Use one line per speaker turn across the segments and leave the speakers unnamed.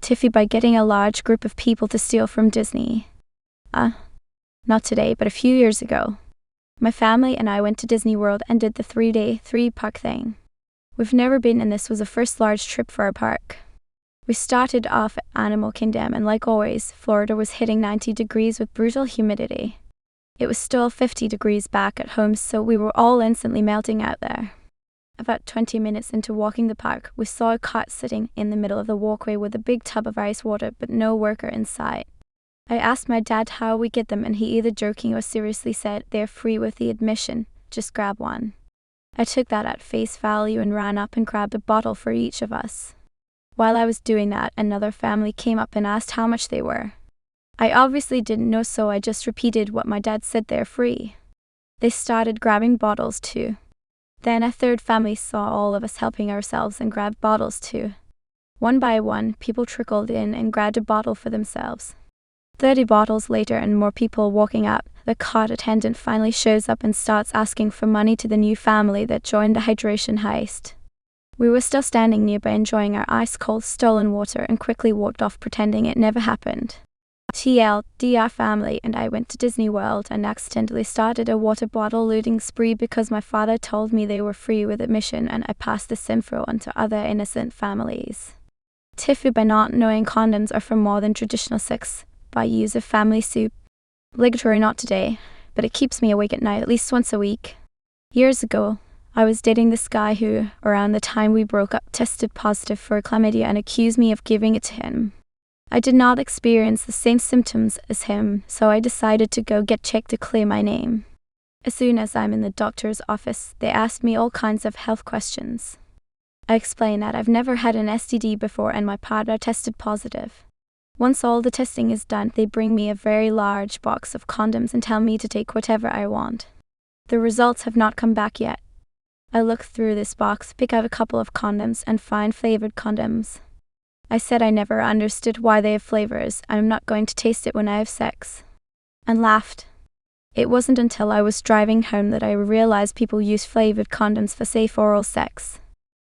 TIFU by getting a large group of people to steal from Disney. Not today, but a few years ago. My family and I went to Disney World and did the 3-day, 3-park thing. We've never been, and this was the first large trip for our park. We started off at Animal Kingdom, and like always, Florida was hitting 90 degrees with brutal humidity. It was still 50 degrees back at home, so we were all instantly melting out there. About 20 minutes into walking the park, we saw a cot sitting in the middle of the walkway with a big tub of ice water, but no worker in sight. I asked my dad how we get them, and he either joking or seriously said, "They're free with the admission, just grab one." I took that at face value and ran up and grabbed a bottle for each of us. While I was doing that, another family came up and asked how much they were. I obviously didn't know, so I just repeated what my dad said, "They're free." They started grabbing bottles too. Then a third family saw all of us helping ourselves and grabbed bottles too. One by one, people trickled in and grabbed a bottle for themselves. 30 bottles later and more people walking up, the cot attendant finally shows up and starts asking for money to the new family that joined the hydration heist. We were still standing nearby enjoying our ice-cold stolen water and quickly walked off pretending it never happened. TLDR family and I went to Disney World and accidentally started a water bottle looting spree because my father told me they were free with admission, and I passed this info on to other innocent families. TIFU by not knowing condoms are for more than traditional sex by use of family soup. Obligatory not today, but it keeps me awake at night at least once a week. Years ago, I was dating this guy who, around the time we broke up, tested positive for chlamydia and accused me of giving it to him. I did not experience the same symptoms as him, so I decided to go get checked to clear my name. As soon as I'm in the doctor's office, they asked me all kinds of health questions. I explained that I've never had an STD before and my partner tested positive. Once all the testing is done, they bring me a very large box of condoms and tell me to take whatever I want. The results have not come back yet. I look through this box, pick out a couple of condoms, and find flavored condoms. I said I never understood why they have flavors. I'm not going to taste it when I have sex. And laughed. It wasn't until I was driving home that I realized people use flavored condoms for safe oral sex.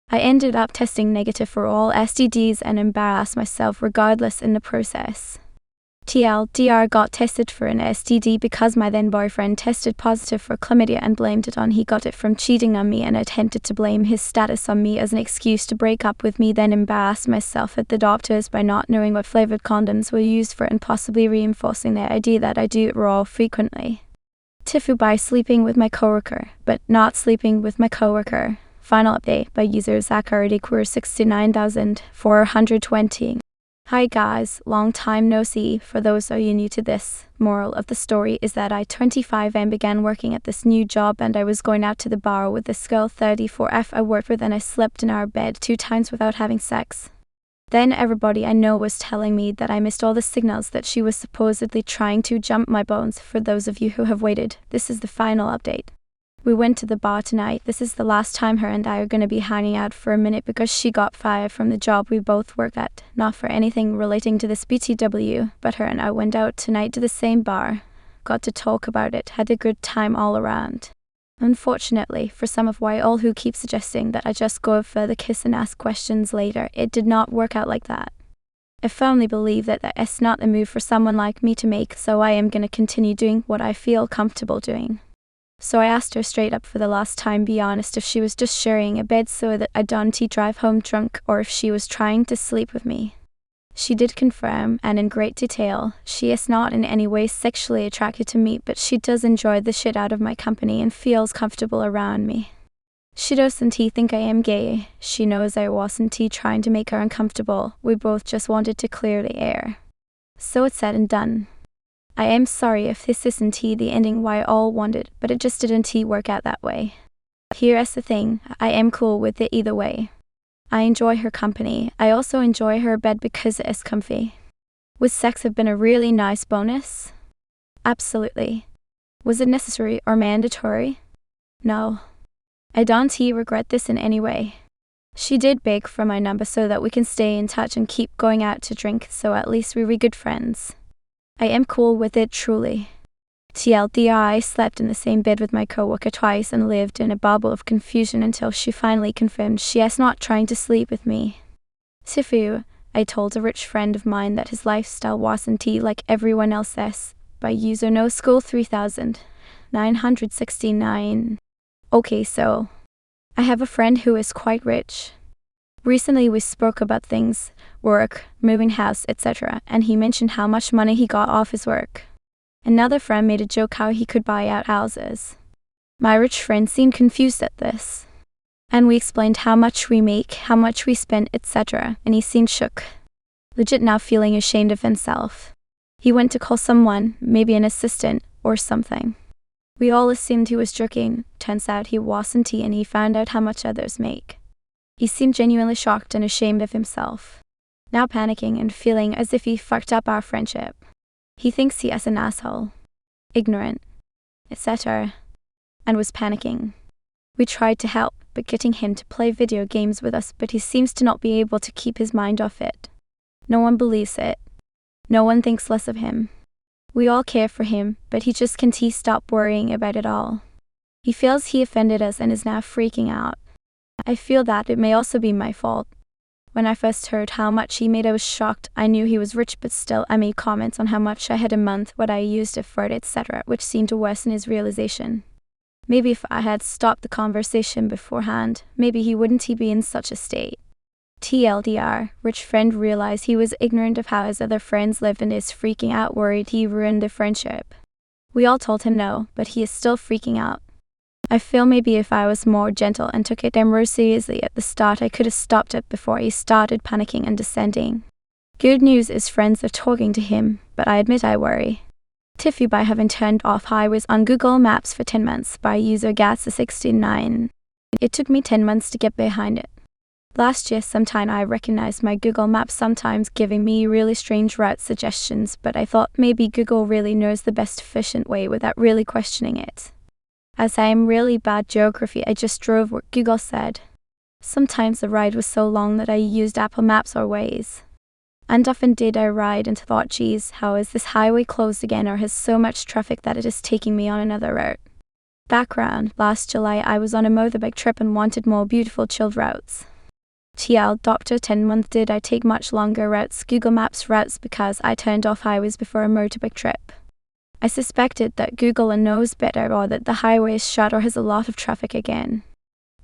I ended up testing negative for all STDs and embarrassed myself regardless in the process. TLDR got tested for an STD because my then boyfriend tested positive for chlamydia and blamed it on he got it from cheating on me and attempted to blame his status on me as an excuse to break up with me, then embarrassed myself at the doctors by not knowing what flavored condoms were used for and possibly reinforcing the idea that I do it raw frequently. TIFU by sleeping with my coworker, but not sleeping with my coworker. Final update by user Zacharity69,420. Hi guys, long time no see. For those of you new to this, moral of the story is that I 25 and began working at this new job and I was going out to the bar with this girl 34F I worked with and I slept in our bed 2 times without having sex. Then everybody I know was telling me that I missed all the signals that she was supposedly trying to jump my bones. For those of you who have waited, this is the final update. We went to the bar tonight. This is the last time her and I are going to be hanging out for a minute because she got fired from the job we both worked at. Not for anything relating to this BTW, but her and I went out tonight to the same bar. Got to talk about it, had a good time all around. Unfortunately, for some of y'all who keep suggesting that I just go for the kiss and ask questions later, it did not work out like that. I firmly believe that it's not the move for someone like me to make, so I am going to continue doing what I feel comfortable doing. So I asked her straight up for the last time, be honest, if she was just sharing a bed so that I don't drive home drunk or if she was trying to sleep with me. She did confirm, and in great detail, she is not in any way sexually attracted to me, but she does enjoy the shit out of my company and feels comfortable around me. She doesn't think I am gay. She knows I wasn't trying to make her uncomfortable. We both just wanted to clear the air. So it's said and done. I am sorry if this isn't the ending why all wanted, but it just didn't work out that way. Here's the thing, I am cool with it either way. I enjoy her company. I also enjoy her bed because it is comfy. Would sex have been a really nice bonus? Absolutely. Was it necessary or mandatory? No. I don't regret this in any way. She did beg for my number so that we can stay in touch and keep going out to drink, so at least we were good friends. I am cool with it truly. TLDR, I slept in the same bed with my coworker twice and lived in a bubble of confusion until she finally confirmed she is not trying to sleep with me. TIFU, I told a rich friend of mine that his lifestyle wasn't like everyone else's. By user no school 3969. Okay, so I have a friend who is quite rich. Recently we spoke about things, work, moving house, etc., and he mentioned how much money he got off his work. Another friend made a joke how he could buy out houses. My rich friend seemed confused at this, and we explained how much we make, how much we spend, etc., and he seemed shook, legit now feeling ashamed of himself. He went to call someone, maybe an assistant or something. We all assumed he was joking. Turns out he wasn't, and he found out how much others make. He seemed genuinely shocked and ashamed of himself, now panicking and feeling as if he fucked up our friendship. He thinks he is an asshole, ignorant, etc., and was panicking. We tried to help, but getting him to play video games with us, but he seems to not be able to keep his mind off it. No one believes it. No one thinks less of him. We all care for him, but he just can't stop worrying about it all. He feels he offended us and is now freaking out. I feel that it may also be my fault. When I first heard how much he made, I was shocked. I knew he was rich, but still I made comments on how much I had a month, what I used it for, etc., which seemed to worsen his realization. Maybe if I had stopped the conversation beforehand, maybe he wouldn't be in such a state. TLDR, rich friend realized he was ignorant of how his other friends lived and is freaking out, worried he ruined the friendship. We all told him no, but he is still freaking out. I feel maybe if I was more gentle and took it more seriously at the start, I could have stopped it before he started panicking and descending. Good news is friends are talking to him, but I admit I worry. TIFU by having turned off highways on Google Maps for 10 months by user Gatsa69. It took me 10 months to get behind it. Last year sometime I recognized my Google Maps sometimes giving me really strange route suggestions, but I thought maybe Google really knows the best efficient way without really questioning it. As I am really bad geography, I just drove what Google said. Sometimes the ride was so long that I used Apple Maps or Waze. And often did I ride and thought, geez, how is this highway closed again or has so much traffic that it is taking me on another route? Background, last July I was on a motorbike trip and wanted more beautiful chilled routes. TL Doctor 10 month did I take much longer routes, Google Maps routes, because I turned off highways before a motorbike trip. I suspected that Google knows better or that the highway is shut or has a lot of traffic again.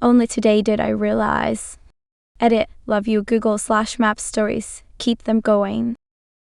Only today did I realize. Edit, love you Google/Maps stories, keep them going.